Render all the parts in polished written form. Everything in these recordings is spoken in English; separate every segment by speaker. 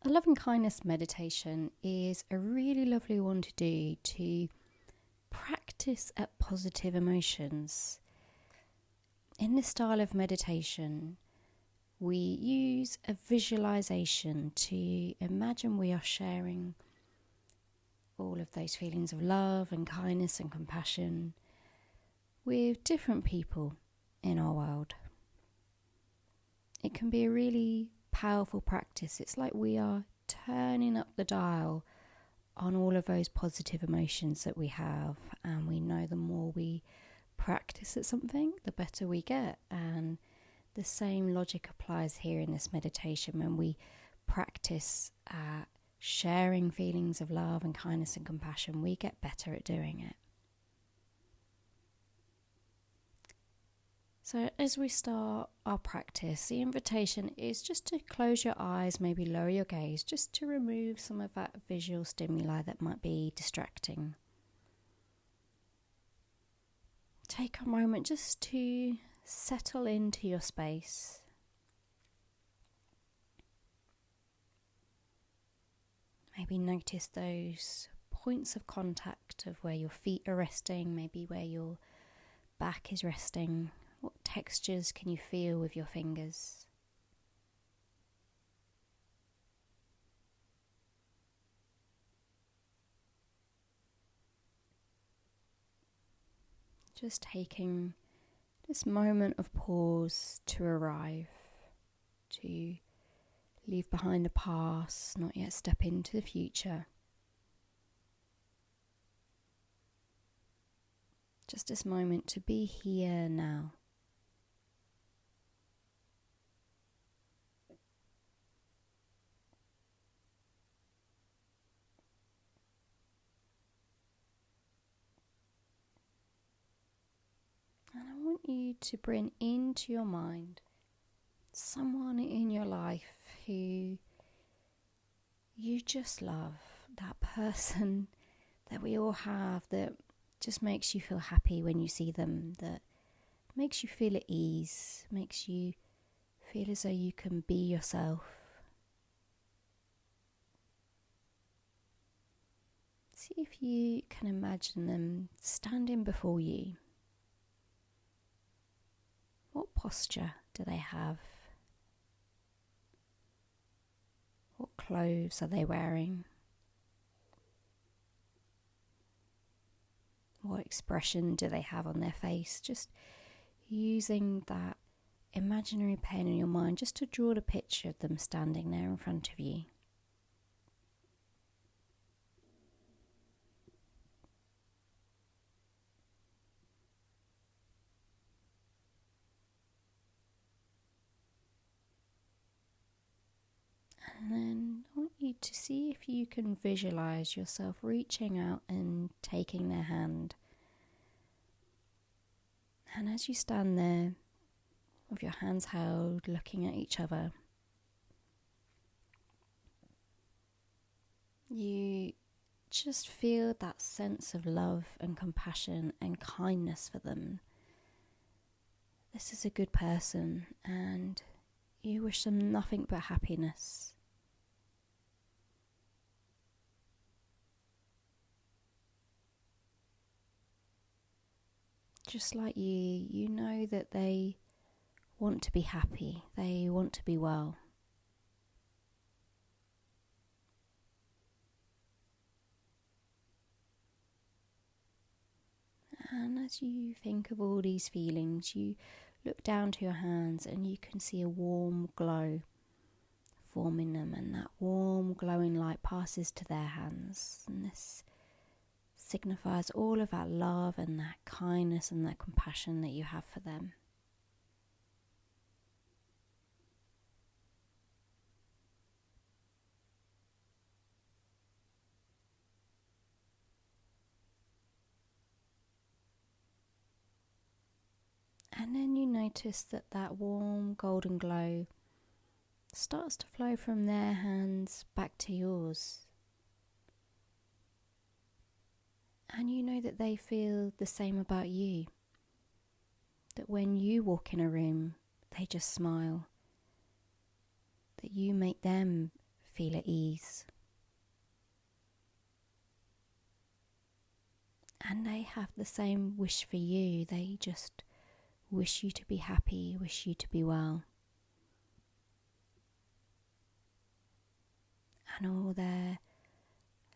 Speaker 1: A loving kindness meditation is a really lovely one to do to practice at positive emotions. In this style of meditation, we use a visualization to imagine we are sharing all of those feelings of love and kindness and compassion with different people in our world. It can be a really powerful practice. It's like we are turning up the dial on all of those positive emotions that we have, and we know the more we practice at something, the better we get. And the same logic applies here in this meditation. When we practice at sharing feelings of love and kindness and compassion, we get better at doing it. So as we start our practice, the invitation is just to close your eyes, maybe lower your gaze, just to remove some of that visual stimuli that might be distracting. Take a moment just to settle into your space. Maybe notice those points of contact of where your feet are resting, maybe where your back is resting. What textures can you feel with your fingers? Just taking this moment of pause to arrive, to leave behind the past, not yet step into the future. Just this moment to be here now. And I want you to bring into your mind someone in your life who you just love, that person that we all have that just makes you feel happy when you see them, that makes you feel at ease, makes you feel as though you can be yourself. See if you can imagine them standing before you. What posture do they have? What clothes are they wearing? What expression do they have on their face? Just using that imaginary pen in your mind just to draw the picture of them standing there in front of you. And then I want you to see if you can visualize yourself reaching out and taking their hand. And as you stand there with your hands held, looking at each other, you just feel that sense of love and compassion and kindness for them. This is a good person, and you wish them nothing but happiness. Just like you know that they want to be happy, they want to be well. And as you think of all these feelings, you look down to your hands and you can see a warm glow forming them, and that warm glowing light passes to their hands, and this signifies all of that love and that kindness and that compassion that you have for them. And then you notice that that warm golden glow starts to flow from their hands back to yours. And you know that they feel the same about you. That when you walk in a room, they just smile. That you make them feel at ease. And they have the same wish for you. They just wish you to be happy, wish you to be well. And all their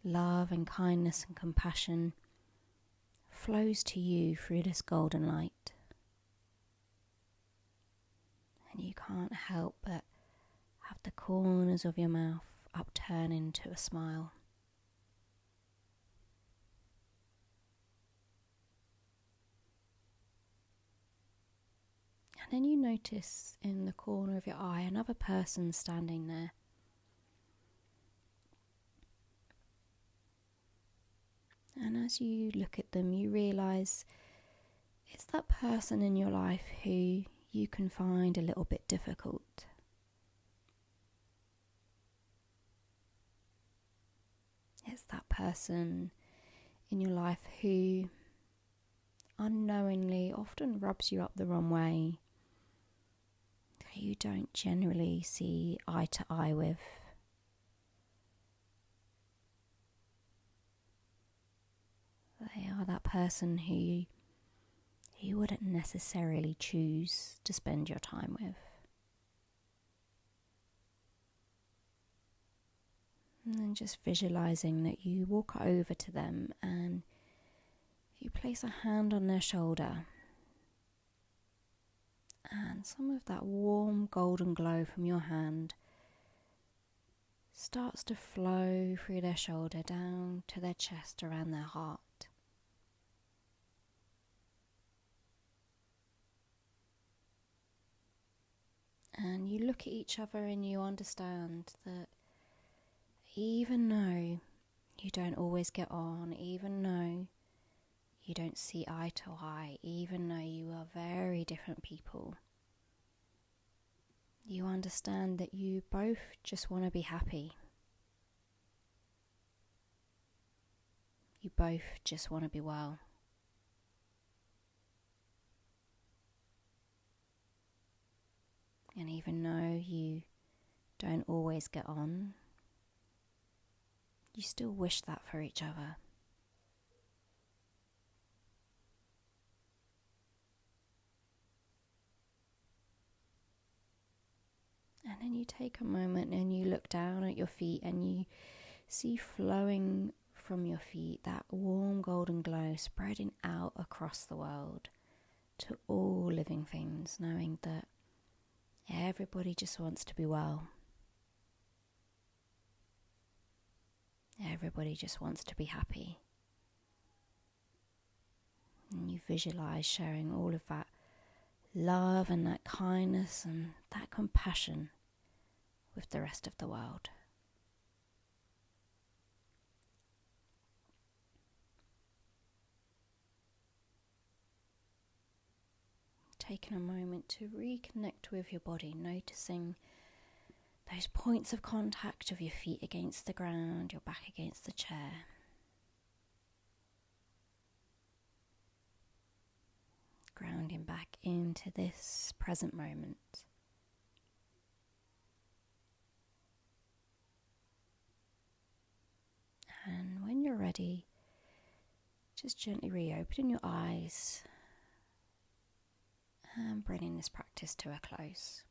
Speaker 1: love and kindness and compassion flows to you through this golden light. And you can't help but have the corners of your mouth upturn into a smile. And then you notice in the corner of your eye another person standing there. And as you look at them, you realise it's that person in your life who you can find a little bit difficult. It's that person in your life who unknowingly often rubs you up the wrong way, who you don't generally see eye to eye with. They are that person who you wouldn't necessarily choose to spend your time with. And then just visualizing that you walk over to them and you place a hand on their shoulder, and some of that warm golden glow from your hand starts to flow through their shoulder down to their chest, around their heart. And you look at each other and you understand that even though you don't always get on, even though you don't see eye to eye, even though you are very different people, you understand that you both just want to be happy. You both just want to be well. And even though you don't always get on, you still wish that for each other. And then you take a moment and you look down at your feet and you see flowing from your feet that warm golden glow spreading out across the world to all living things, knowing that everybody just wants to be well. Everybody just wants to be happy. And you visualize sharing all of that love and that kindness and that compassion with the rest of the world. Taking a moment to reconnect with your body, noticing those points of contact of your feet against the ground, your back against the chair. Grounding back into this present moment. And when you're ready, just gently reopening your eyes and bringing this practice to a close.